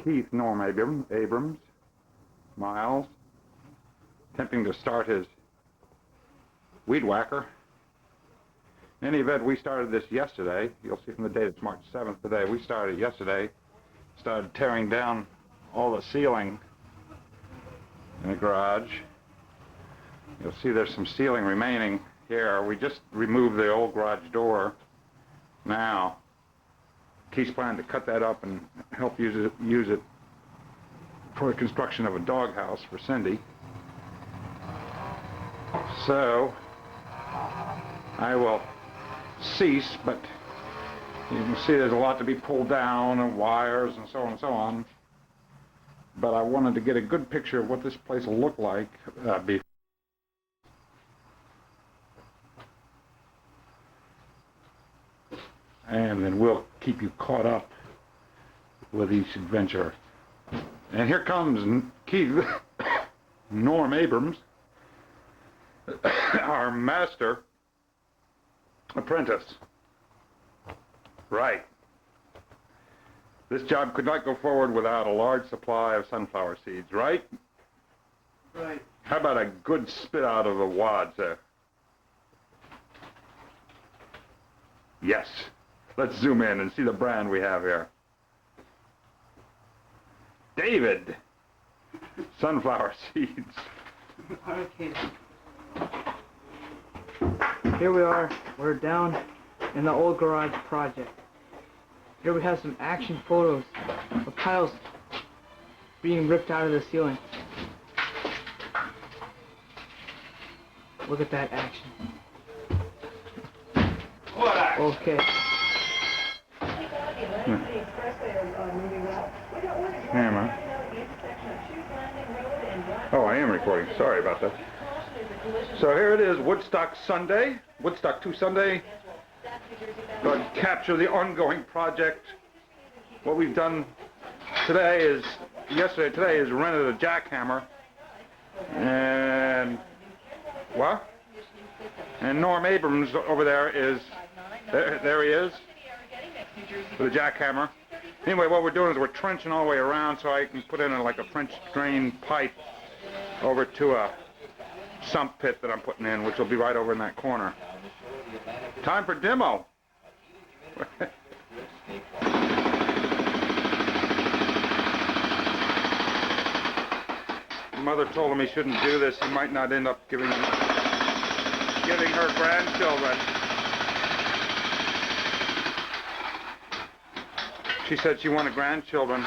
Keith Norm Abrams, Miles, attempting to start his weed whacker. In any event, we started this yesterday. You'll see from the date it's March 7th today. We started yesterday, started tearing down all the ceiling in the garage. You'll see there's some ceiling remaining here. We just removed the old garage door. Now, Keith's planning to cut that up and help use it for the construction of a doghouse for Cindy. So, I will cease, but you can see there's a lot to be pulled down and wires and so on and so on. But I wanted to get a good picture of what this place will look like before. And then we'll keep you caught up with each adventure. And here comes Keith Norm Abrams, our master apprentice. Right. This job could not go forward without a large supply of sunflower seeds, right? Right. How about a good spit out of the wads there? Yes. Let's zoom in and see the brand we have here. David, sunflower seeds. Okay. Here we are. We're down in the old garage project. Here we have some action photos of tiles being ripped out of the ceiling. Look at that action. What action? Okay. Camera. Oh, I am recording. Sorry about that. So here it is, Woodstock Sunday, Woodstock 2 Sunday. Going to capture the ongoing project. What we've done today is rented a jackhammer. And what? And Norm Abrams over there is, there he is, with a jackhammer. Anyway, what we're doing is we're trenching all the way around so I can put in like a French drain pipe over to a sump pit that I'm putting in, which will be right over in that corner. Time for demo. Mother told him he shouldn't do this. He might not end up giving her grandchildren. She said she wanted grandchildren.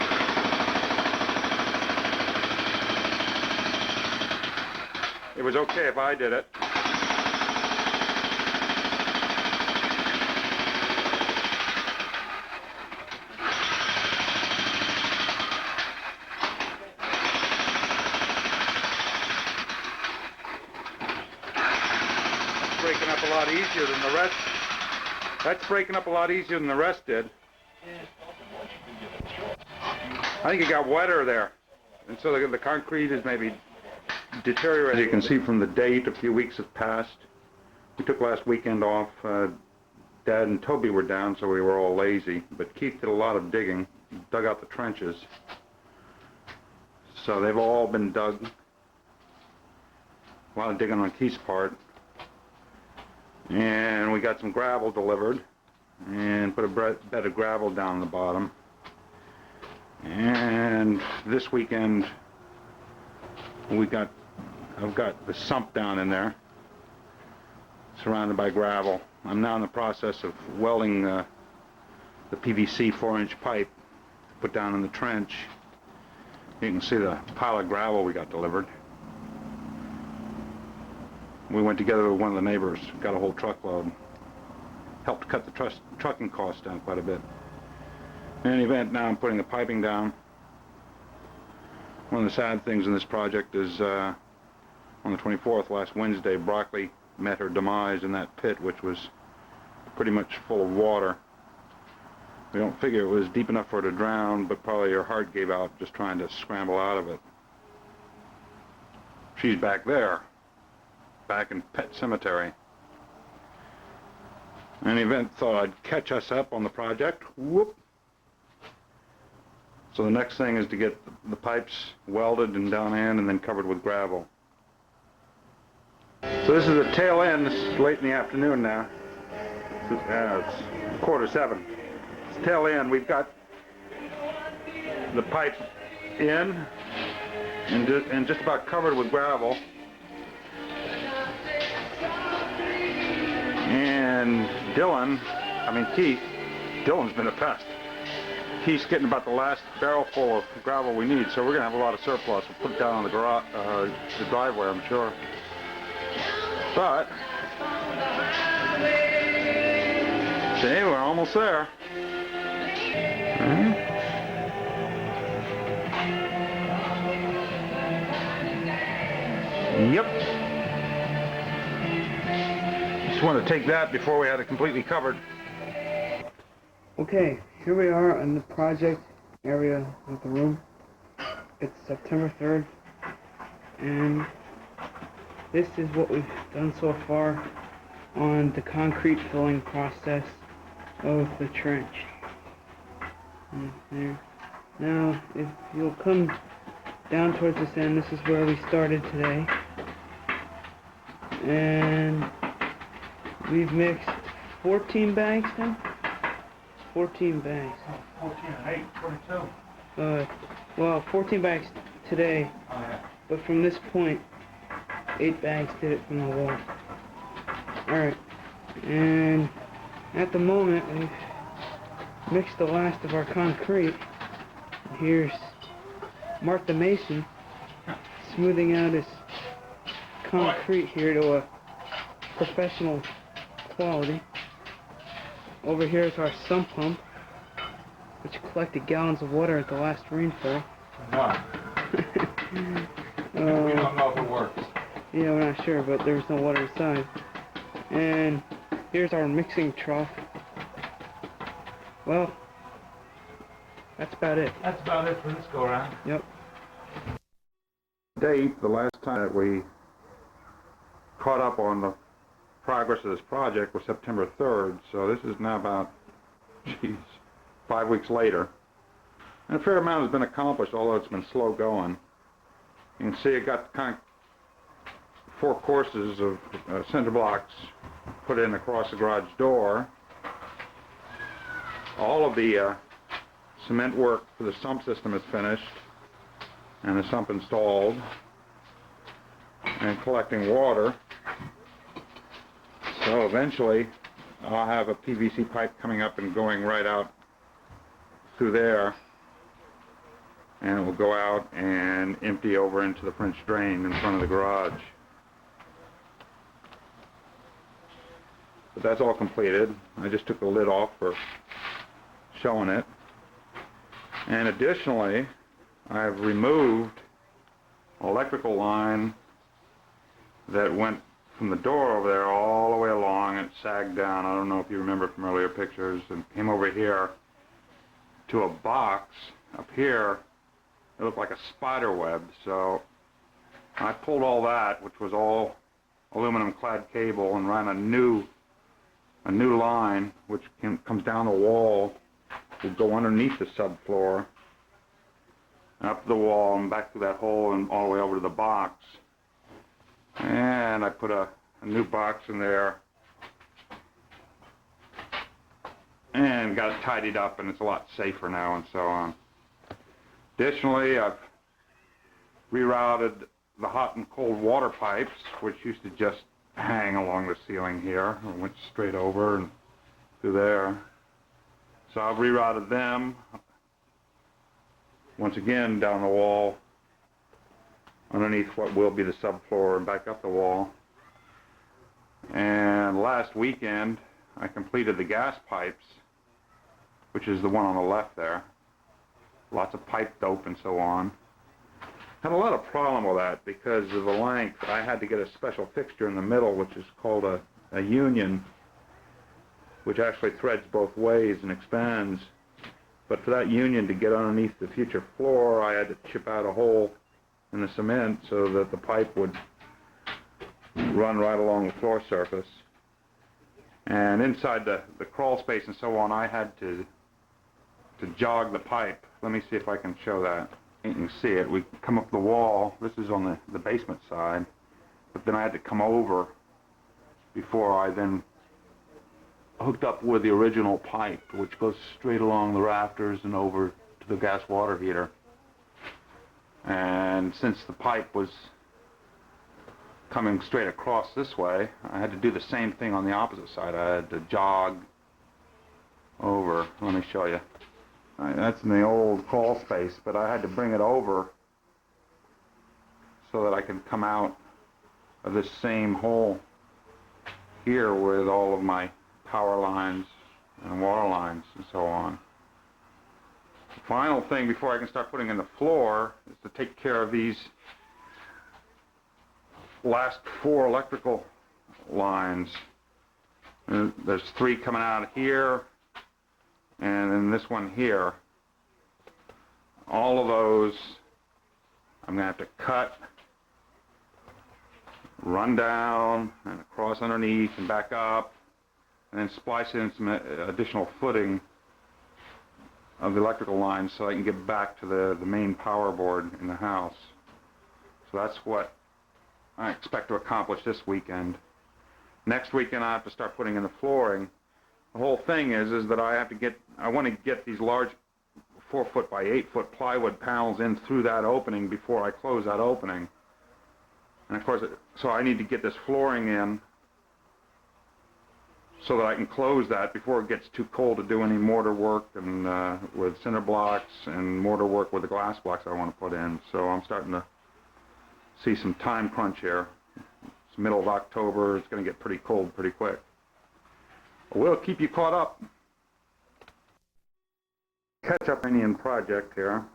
It was okay if I did it. Breaking up a lot easier than the rest. That's breaking up a lot easier than the rest did. I think it got wetter there, and so the concrete is maybe deteriorating. As you can see from the date, a few weeks have passed. We took last weekend off. Dad and Toby were down, so we were all lazy. But Keith did a lot of digging, dug out the trenches. So they've all been dug. A lot of digging on Keith's part. And we got some gravel delivered and put a bed of gravel down the bottom. And this weekend I've got the sump down in there, surrounded by gravel. I'm now in the process of welding the PVC 4-inch pipe to put down in the trench. You can see the pile of gravel we got delivered. We went together with one of the neighbors, got a whole truckload, helped cut the trucking costs down quite a bit. In any event, now I'm putting the piping down. One of the sad things in this project is on the 24th, last Wednesday, Broccoli met her demise in that pit, which was pretty much full of water. We don't figure it was deep enough for her to drown, but probably her heart gave out just trying to scramble out of it. She's back there, back in Pet Cemetery. In any event, thought I'd catch us up on the project. Whoop. So the next thing is to get the pipes welded and done in and then covered with gravel. So this is the tail end. This is late in the afternoon now. It's 6:45. It's tail end. We've got the pipes in and just about covered with gravel. And Dylan's been a pest. Keith's getting about the last barrel full of gravel we need, so we're going to have a lot of surplus. We'll put it down on the driveway, I'm sure. But, see, we're almost there. Yep. Just want to take that before we had it completely covered. Okay, here we are in the project area of the room. It's September 3rd, and this is what we've done so far on the concrete filling process of the trench. And there. Now, if you'll come down towards this end, this is where we started today. And we've mixed 14 bags then? 14 bags. 14 and 8, 22. Well, 14 bags today, Oh, yeah. but from this point, 8 bags did it from the wall. Alright, and at the moment, we've mixed the last of our concrete. Here's Mark the Mason smoothing out his concrete here to a professional quality. Over here is our sump pump, which collected gallons of water at the last rainfall. Wow. We don't know if it works. Yeah, we're not sure, but there's no water inside. And here's our mixing trough. Well, that's about it. That's about it for this go around. Yep. Date, the last time that we caught up on the progress of this project was September 3rd, so this is now about, 5 weeks later. And a fair amount has been accomplished, although it's been slow going. You can see it got kind of 4 courses of cinder blocks put in across the garage door. All of the cement work for the sump system is finished, and the sump installed, and collecting water. So eventually I'll have a PVC pipe coming up and going right out through there, and it will go out and empty over into the French drain in front of the garage. But that's all completed. I just took the lid off for showing it. And additionally, I've removed an electrical line that went from the door over there all the way along, and it sagged down. I don't know if you remember from earlier pictures, and came over here to a box up here. It looked like a spider web, so I pulled all that, which was all aluminum clad cable, and ran a new line which comes down the wall, will go underneath the subfloor, up the wall and back through that hole and all the way over to the box. And I put a new box in there and got it tidied up, and it's a lot safer now and so on. Additionally, I've rerouted the hot and cold water pipes, which used to just hang along the ceiling here and went straight over and through there. So I've rerouted them once again down the wall underneath what will be the subfloor and back up the wall. And last weekend I completed the gas pipes, which is the one on the left there. Lots of pipe dope and so on. Had a lot of problem with that because of the length. I had to get a special fixture in the middle, which is called a union, which actually threads both ways and expands. But for that union to get underneath the future floor, I had to chip out a hole in the cement so that the pipe would run right along the floor surface. And inside the crawl space and so on, I had to jog the pipe let me see if I can show that. You can see it. We come up the wall. This is on the basement side, but then I had to come over before I then hooked up with the original pipe, which goes straight along the rafters and over to the gas water heater. And since the pipe was coming straight across this way, I had to do the same thing on the opposite side. I had to jog over. Let me show you. That's in the old crawl space, but I had to bring it over so that I can come out of this same hole here with all of my power lines and water lines and so on. The final thing before I can start putting in the floor is to take care of these last 4 electrical lines. There's 3 coming out of here, and then this one here. All of those I'm going to have to cut, run down, and across underneath and back up, and then splice in some additional footing of the electrical lines so I can get back to the main power board in the house. So that's what I expect to accomplish this weekend. Next weekend I have to start putting in the flooring. The whole thing is that I want to get these large 4-foot by 8-foot plywood panels in through that opening before I close that opening. And of course, so I need to get this flooring in so that I can close that before it gets too cold to do any mortar work and with cinder blocks and mortar work with the glass blocks I want to put in. So I'm starting to see some time crunch here. It's middle of October. It's going to get pretty cold pretty quick. We'll keep you caught up. Catch up Indian project here.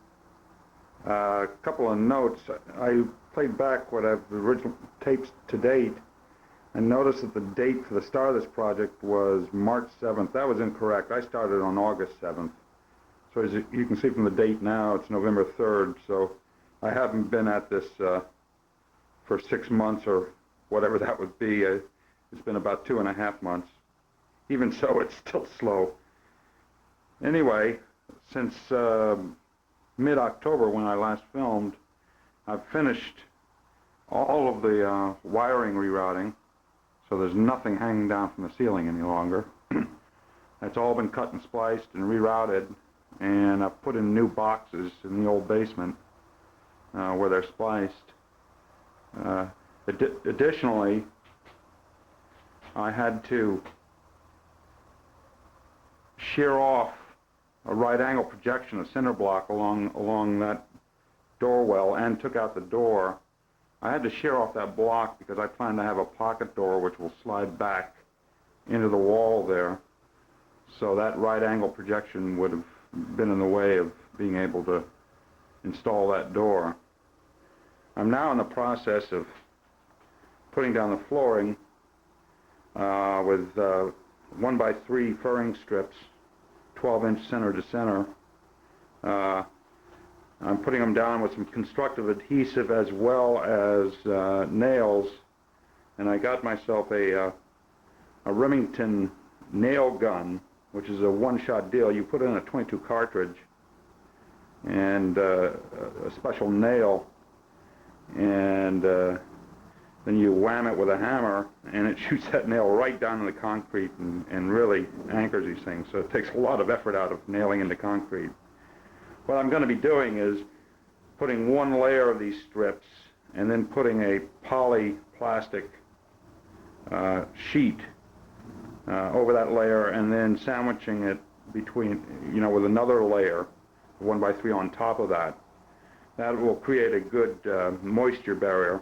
A couple of notes. I played back what I've original tapes to date and noticed that the date for the start of this project was March 7th. That was incorrect. I started on August 7th. So as you can see from the date now, it's November 3rd. So I haven't been at this for 6 months or whatever that would be. It's been about 2.5 months. Even so, it's still slow. Anyway, since mid-October when I last filmed, I've finished all of the wiring rerouting, so there's nothing hanging down from the ceiling any longer. That's all been cut and spliced and rerouted, and I've put in new boxes in the old basement where they're spliced. Additionally, I had to shear off a right angle projection, a cinder block along that door well, and took out the door. I had to shear off that block because I plan to have a pocket door which will slide back into the wall there. So that right angle projection would have been in the way of being able to install that door. I'm now in the process of putting down the flooring with 1x3 furring strips, 12-inch center to center. I'm putting them down with some constructive adhesive as well as nails, and I got myself a Remington nail gun, which is a one-shot deal. You put in a 22 cartridge and a special nail, and then you wham it with a hammer, and it shoots that nail right down in the concrete and really anchors these things. So it takes a lot of effort out of nailing into concrete. What I'm going to be doing is putting one layer of these strips and then putting a poly plastic sheet over that layer, and then sandwiching it between, with another layer, 1x3 on top of that. That will create a good moisture barrier.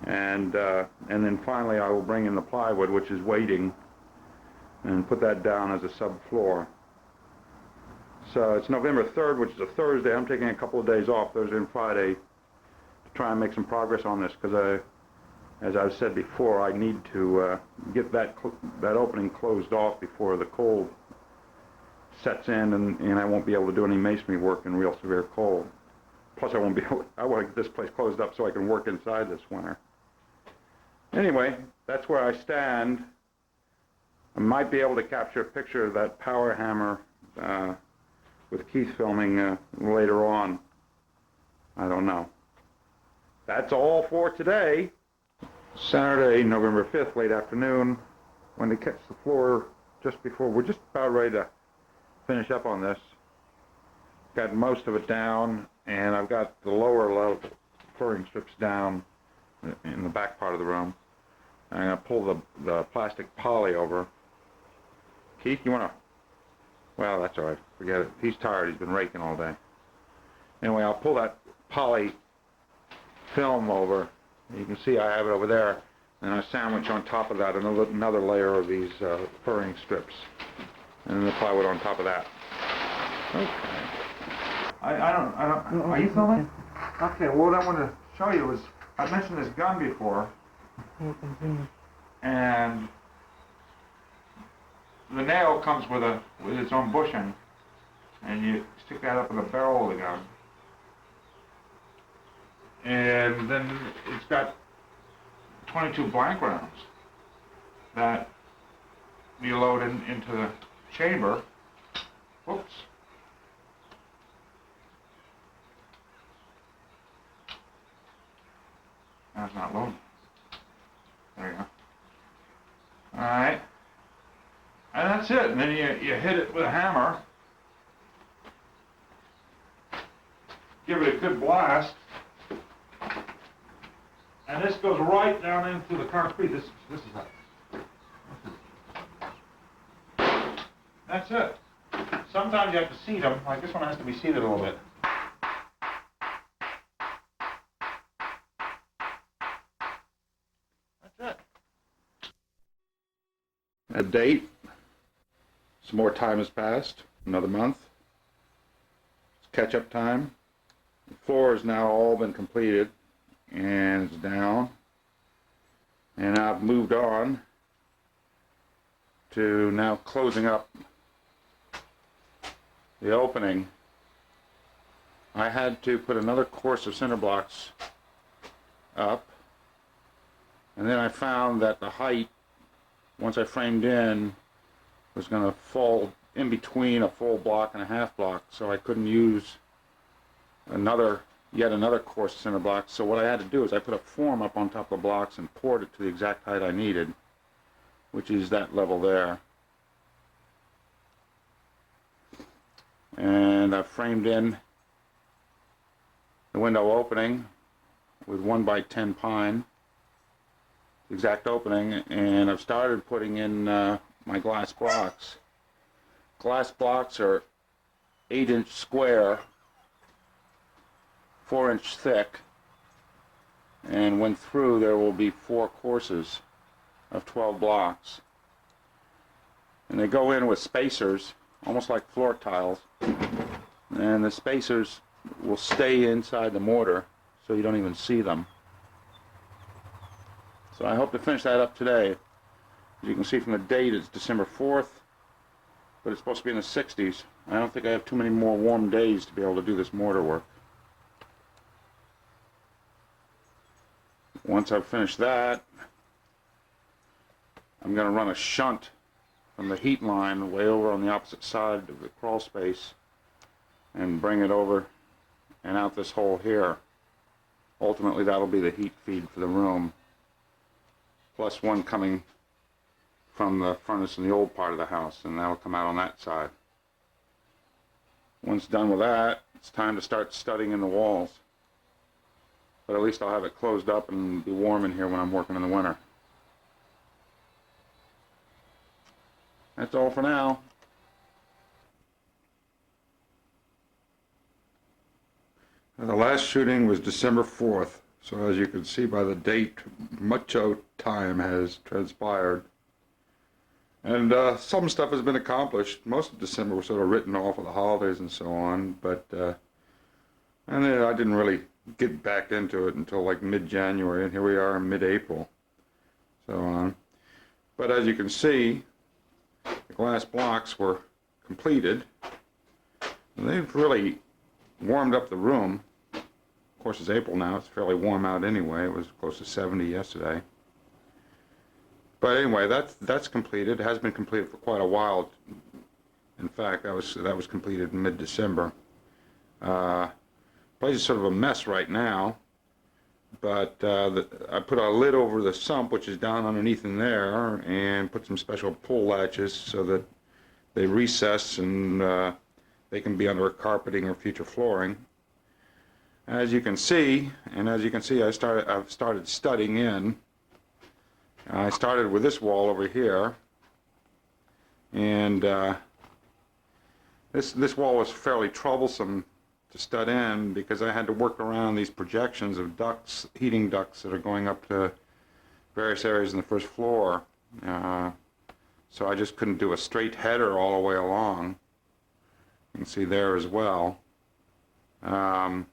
And then finally I will bring in the plywood, which is waiting, and put that down as a subfloor. So it's November 3rd, which is a Thursday. I'm taking a couple of days off, Thursday and Friday, to try and make some progress on this, because as I've said before, I need to get that opening closed off before the cold sets in, and I won't be able to do any masonry work in real severe cold. Plus I want to get this place closed up so I can work inside this winter. Anyway, that's where I stand. I might be able to capture a picture of that power hammer with Keith filming later on. I don't know. That's all for today. Saturday, November 5th, late afternoon, when they catch the floor just before, we're just about ready to finish up on this. Got most of it down, and I've got the lower level flooring strips down in the back part of the room. I'm going to pull the plastic poly over. Keith, you want to? Well, that's all right. Forget it. He's tired. He's been raking all day. Anyway, I'll pull that poly film over. You can see I have it over there. And I sandwich on top of that another layer of these furring strips. And then the plywood on top of that. Okay. I don't, are you filming? Okay, well, what I want to show you is, I mentioned this gun before. And the nail comes with its own bushing. And you stick that up in the barrel of the gun. And then it's got 22 blank rounds that you load into the chamber. Whoops. That's not loading. There you go. Alright. And that's it. And then you hit it with a hammer. Give it a good blast. And this goes right down into the concrete. This is how. That's it. Sometimes you have to seat them. Like this one has to be seated a little bit. That's it. A date. Some more time has passed. Another month. It's catch-up time. The floor has now all been completed. And it's down, and I've moved on to now closing up the opening. I had to put another course of cinder blocks up, and then I found that the height, once I framed in, was going to fall in between a full block and a half block, so I couldn't use yet another course of cinder blocks. So what I had to do is I put a form up on top of the blocks and poured it to the exact height I needed, which is that level there. And I've framed in the window opening with 1x10 pine, exact opening, and I've started putting in my glass blocks. Glass blocks are 8-inch square, 4-inch thick, and when through there will be 4 courses of 12 blocks, and they go in with spacers almost like floor tiles, and the spacers will stay inside the mortar so you don't even see them. So I hope to finish that up today. As you can see from the date, it's December 4th, but it's supposed to be in the 60s. I don't think I have too many more warm days to be able to do this mortar work. Once I've finished that, I'm going to run a shunt from the heat line way over on the opposite side of the crawl space and bring it over and out this hole here. Ultimately, that'll be the heat feed for the room, plus one coming from the furnace in the old part of the house, and that'll come out on that side. Once done with that, it's time to start studding in the walls. But at least I'll have it closed up and be warm in here when I'm working in the winter. That's all for now. The last shooting was December 4th, so as you can see by the date, much time has transpired. And some stuff has been accomplished. Most of December was sort of written off with the holidays and so on, but and then I didn't really get back into it until like mid-January, and here we are in mid-April, so on. But as you can see, the glass blocks were completed, and they've really warmed up the room. Of course, it's April now, it's fairly warm out anyway. It was close to 70 yesterday. But anyway, that's completed. It has been completed for quite a while. In fact, that was completed in mid-December. Place is sort of a mess right now, but I put a lid over the sump, which is down underneath in there, and put some special pull latches so that they recess and they can be under carpeting or future flooring. As you can see, I've started studying in. I started with this wall over here, and this wall was fairly troublesome to stud in because I had to work around these projections of ducts, heating ducts that are going up to various areas in the first floor. So I just couldn't do a straight header all the way along. You can see there as well. And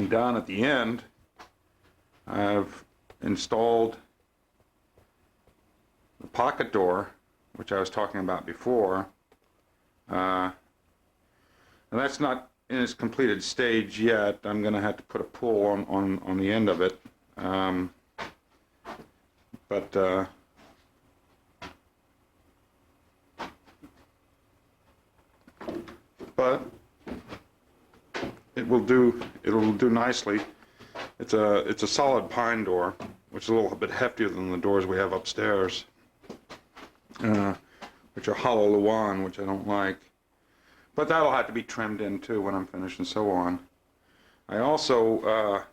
down at the end, I've installed the pocket door, which I was talking about before. And that's not in its completed stage yet. I'm going to have to put a pull on the end of it. But it'll do nicely. It's a solid pine door, which is a little bit heftier than the doors we have upstairs, which are hollow Luan, which I don't like. But that'll have to be trimmed in too when I'm finished and so on. I also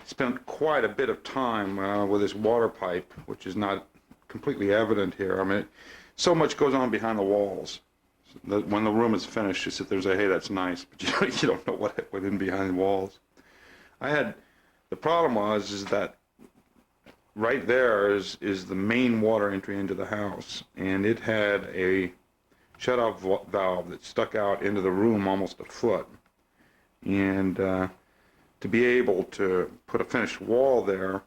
spent quite a bit of time with this water pipe, which is not completely evident here. I mean, so much goes on behind the walls. When the room is finished, you sit there and say, hey, that's nice, but you don't know what went in behind the walls. The problem is that right there is the main water entry into the house, and it had a shut-off valve that stuck out into the room almost a foot. And to be able to put a finished wall there,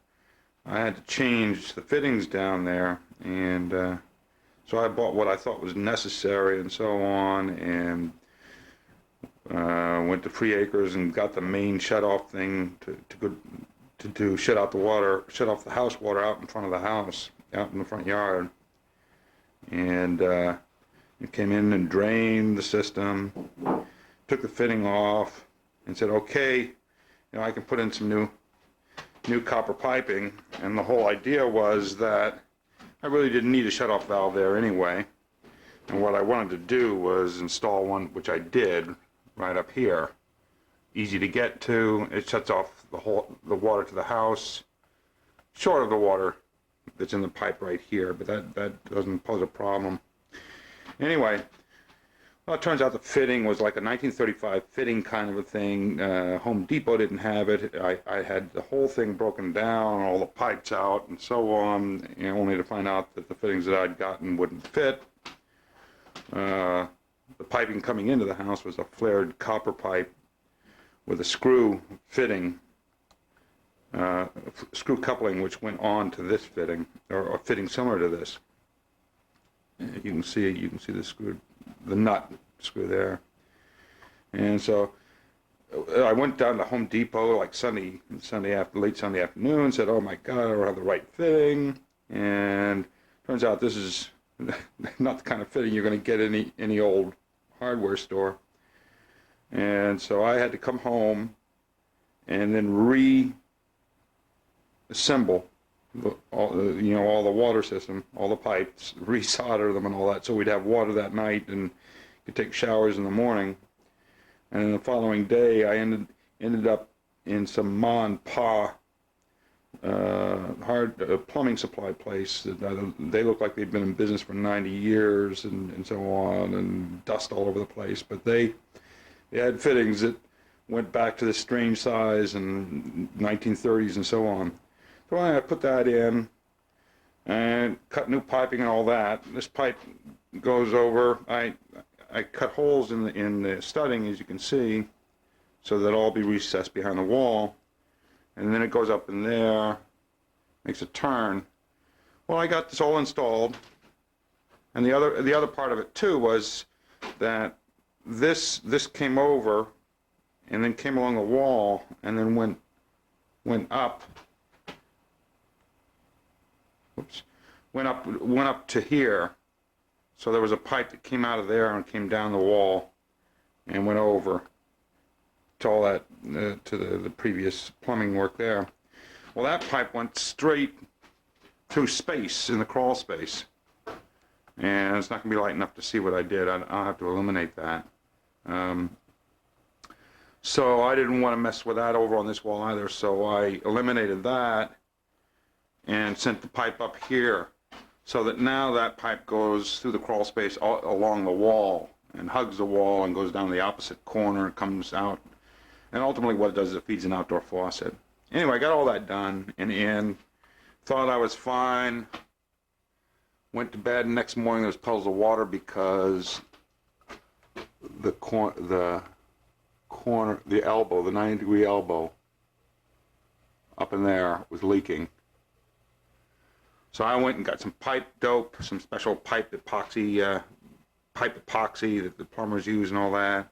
I had to change the fittings down there, and so I bought what I thought was necessary and so on, and went to Free Acres and got the main shut-off thing to shut out the water, shut off the house water out in front of the house, out in the front yard. And it came in and drained the system, took the fitting off, and said, okay, I can put in some new copper piping. And the whole idea was that I really didn't need a shut-off valve there anyway. And what I wanted to do was install one, which I did, right up here. Easy to get to. It shuts off the water to the house, short of the water that's in the pipe right here, but that doesn't pose a problem. Anyway, well, it turns out the fitting was like a 1935 fitting kind of a thing. Home Depot didn't have it. I had the whole thing broken down, all the pipes out and so on, only to find out that the fittings that I'd gotten wouldn't fit. The piping coming into the house was a flared copper pipe with a screw fitting, screw coupling, which went on to this fitting, or a fitting similar to this. You can see the screw, the nut screw there. And so I went down to Home Depot like late Sunday afternoon, said, oh my God, I don't have the right fitting. And turns out this is not the kind of fitting you're going to get any old hardware store. And so I had to come home and then reassemble all the water system, all the pipes, resolder them and all that, so we'd have water that night and could take showers in the morning. And then the following day, I ended up in some ma and pa plumbing supply place. They look like they'd been in business for 90 years and so on, and dust all over the place. But they had fittings that went back to this strange size and 1930s and so on. So I put that in and cut new piping and all that. This pipe goes over. I cut holes in the studding, as you can see, so that it'll all be recessed behind the wall. And then it goes up in there, makes a turn. Well, I got this all installed. And the other part of it too was that this came over and then came along the wall and then went up. Whoops. Went up to here. So there was a pipe that came out of there and came down the wall and went over to all that, to the previous plumbing work there. Well, that pipe went straight through space, in the crawl space. And it's not going to be light enough to see what I did. I'll have to eliminate that. So I didn't want to mess with that over on this wall either, so I eliminated that and sent the pipe up here, so that now that pipe goes through the crawl space along the wall and hugs the wall and goes down the opposite corner and comes out. And ultimately what it does is it feeds an outdoor faucet. Anyway, I got all that done and in, thought I was fine, went to bed, and next morning there was puddles of water because the elbow, the 90-degree elbow up in there was leaking. So I went and got some pipe dope, some special pipe epoxy that the plumbers use and all that,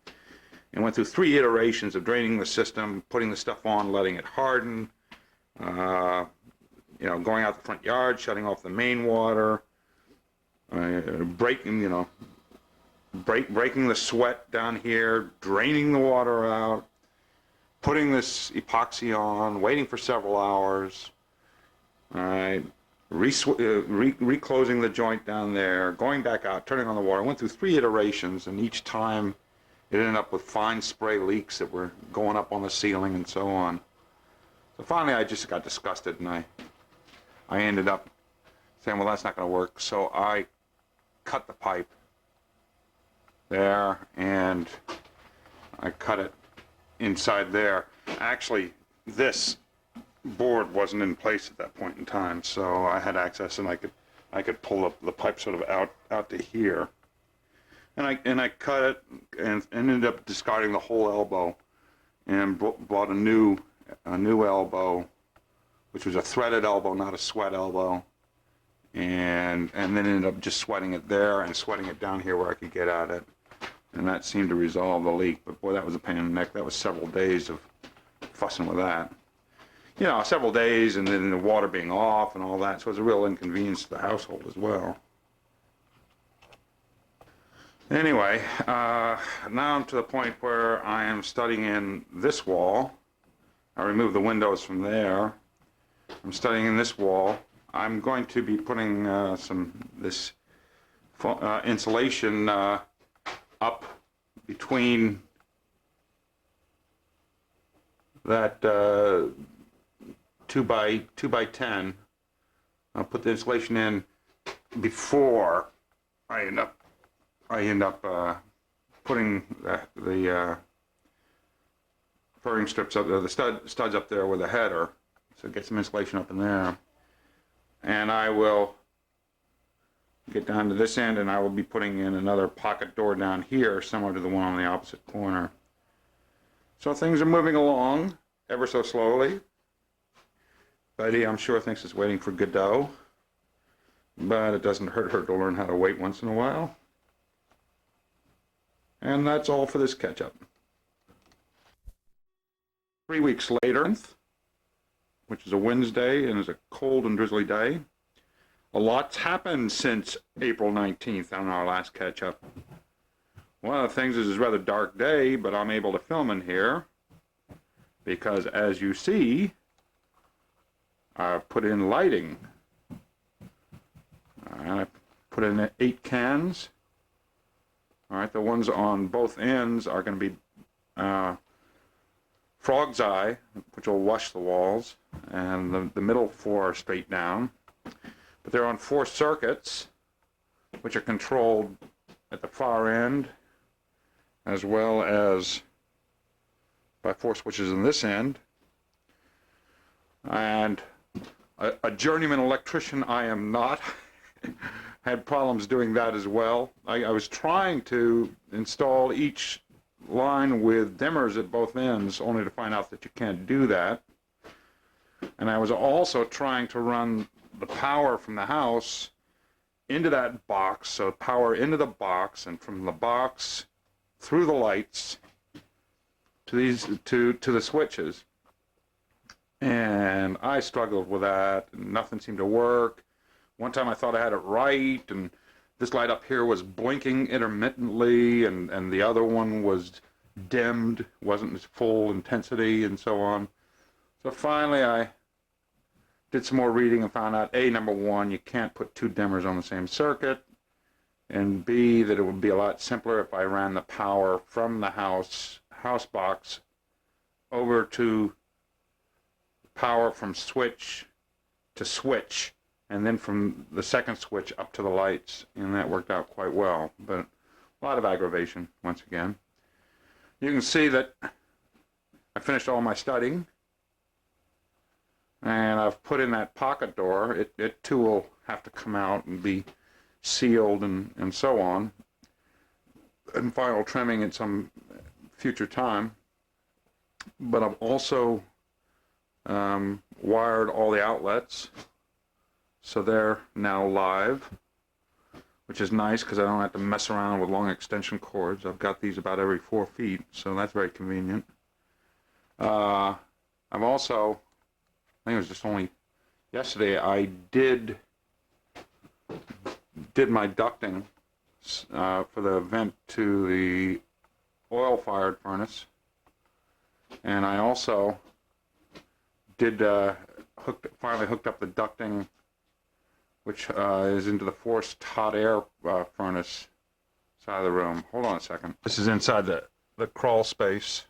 and went through 3 iterations of draining the system, putting the stuff on, letting it harden, going out the front yard, shutting off the main water, breaking the sweat down here, draining the water out, putting this epoxy on, waiting for several hours, reclosing the joint down there, going back out, turning on the water. I went through 3 iterations, and each time it ended up with fine spray leaks that were going up on the ceiling and so on. So finally I just got disgusted, and I ended up saying, well, that's not going to work. So I cut the pipe there, and I cut it inside there. Actually, this board wasn't in place at that point in time, so I had access, and I could pull up the pipe sort of out to here, and I cut it and ended up discarding the whole elbow and bought a new elbow, which was a threaded elbow, not a sweat elbow, and then ended up just sweating it there and sweating it down here where I could get at it, and that seemed to resolve the leak. But boy, that was a pain in the neck. That was several days of fussing with that. Several days, and then the water being off and all that, so it was a real inconvenience to the household as well. Anyway, now I'm to the point where I am studying in this wall. I removed the windows from there. I'm studying in this wall. I'm going to be putting this insulation up between that 2 by 10. I'll put the insulation in before I end up putting the furring strips up there, the studs up there with a header, so get some insulation up in there. And I will get down to this end, and I will be putting in another pocket door down here, similar to the one on the opposite corner. So things are moving along ever so slowly. Betty, I'm sure, thinks it's waiting for Godot, but it doesn't hurt her to learn how to wait once in a while. And that's all for this catch-up. 3 weeks later, which is a Wednesday and is a cold and drizzly day, a lot's happened since April 19th on our last catch-up. One of the things is it's a rather dark day, but I'm able to film in here because, as you see, I've put in lighting. And I put in 8 cans. All right, the ones on both ends are going to be Frog's Eye, which will wash the walls, and the middle 4 are straight down. But they're on 4 circuits, which are controlled at the far end, as well as by 4 switches in this end. And a journeyman electrician I am not. Had problems doing that as well. I was trying to install each line with dimmers at both ends, only to find out that you can't do that. And I was also trying to run the power from the house into that box, so power into the box, and from the box through the lights to the switches. And I struggled with that, and nothing seemed to work. One time I thought I had it right, and this light up here was blinking intermittently, and the other one was dimmed, wasn't as full intensity, and so on. So finally I did some more reading and found out, A, number one, you can't put two dimmers on the same circuit, and B, that it would be a lot simpler if I ran the power from the house box over to power from switch to switch, and then from the second switch up to the lights, and that worked out quite well, but a lot of aggravation once again. You can see that I finished all my studying, and I've put in that pocket door. It too will have to come out and be sealed and so on, and final trimming at some future time. But I've also wired all the outlets, so they're now live, which is nice because I don't have to mess around with long extension cords. I've got these about every 4 feet, so that's very convenient. I've also, I think it was just only yesterday, I did my ducting for the vent to the oil-fired furnace, and I also did finally hooked up the ducting, which is into the forced hot air furnace side of the room. Hold on a second. This is inside the crawl space,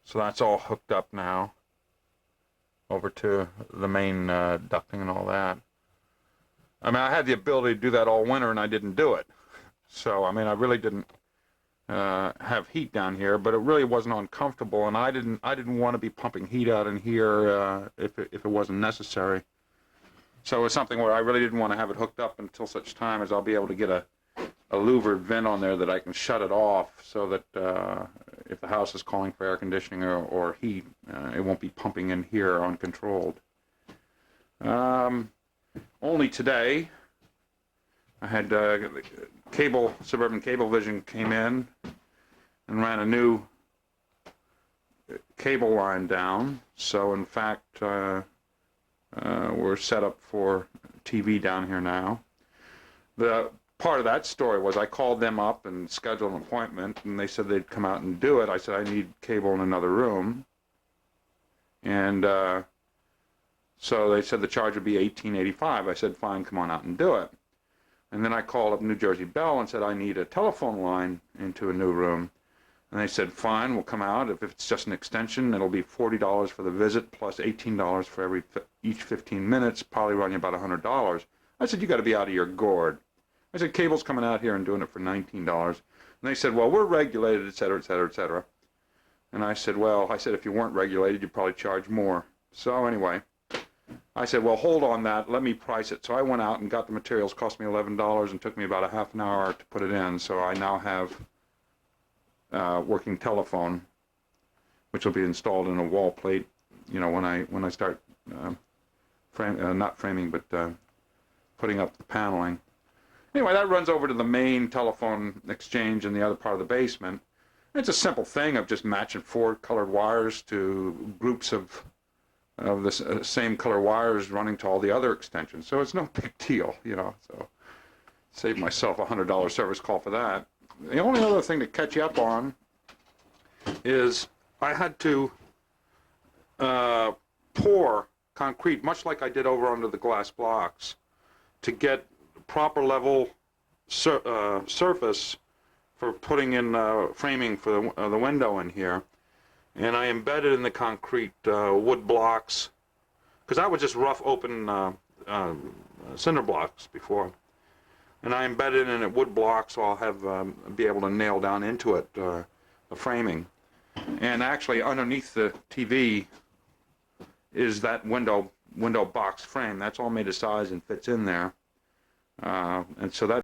so that's all hooked up now over to the main ducting and all that. I mean, I had the ability to do that all winter and I didn't do it. So, I mean, I really didn't have heat down here, but it really wasn't uncomfortable, and I didn't want to be pumping heat out in here if it wasn't necessary. So it was something where I really didn't want to have it hooked up until such time as I'll be able to get a louvered vent on there that I can shut it off, so that if the house is calling for air conditioning or heat, it won't be pumping in here uncontrolled. Only today, I had Suburban Cablevision came in and ran a new cable line down. So in fact, we're set up for TV down here now. The part of that story was I called them up and scheduled an appointment, and they said they'd come out and do it. I said I need cable in another room, and so they said the charge would be $18.85. I said, fine, come on out and do it. And then I called up New Jersey Bell and said I need a telephone line into a new room. And they said, fine, we'll come out. If it's just an extension, it'll be $40 for the visit plus $18 for each 15 minutes, probably run you about $100. I said, you got to be out of your gourd. I said, cable's coming out here and doing it for $19. And they said, well, we're regulated, et cetera, et cetera, et cetera. And I said, well, if you weren't regulated, you'd probably charge more. So anyway, I said, well, hold on that, let me price it. So I went out and got the materials, cost me $11, and took me about a half an hour to put it in. So I now have working telephone, which will be installed in a wall plate, you know, when I start not framing, but putting up the paneling. Anyway, that runs over to the main telephone exchange in the other part of the basement. It's a simple thing of just matching 4 colored wires to groups of the same color wires running to all the other extensions. So it's no big deal, you know. So saved myself a $100 service call for that. The only other thing to catch you up on is I had to pour concrete, much like I did over under the glass blocks, to get proper level surface for putting in framing for the window in here. And I embedded in the concrete wood blocks, because I was just rough open cinder blocks before. And I embedded in it wood blocks, so I'll have be able to nail down into it the framing. And actually underneath the TV is that window box frame. That's all made of size and fits in there. And so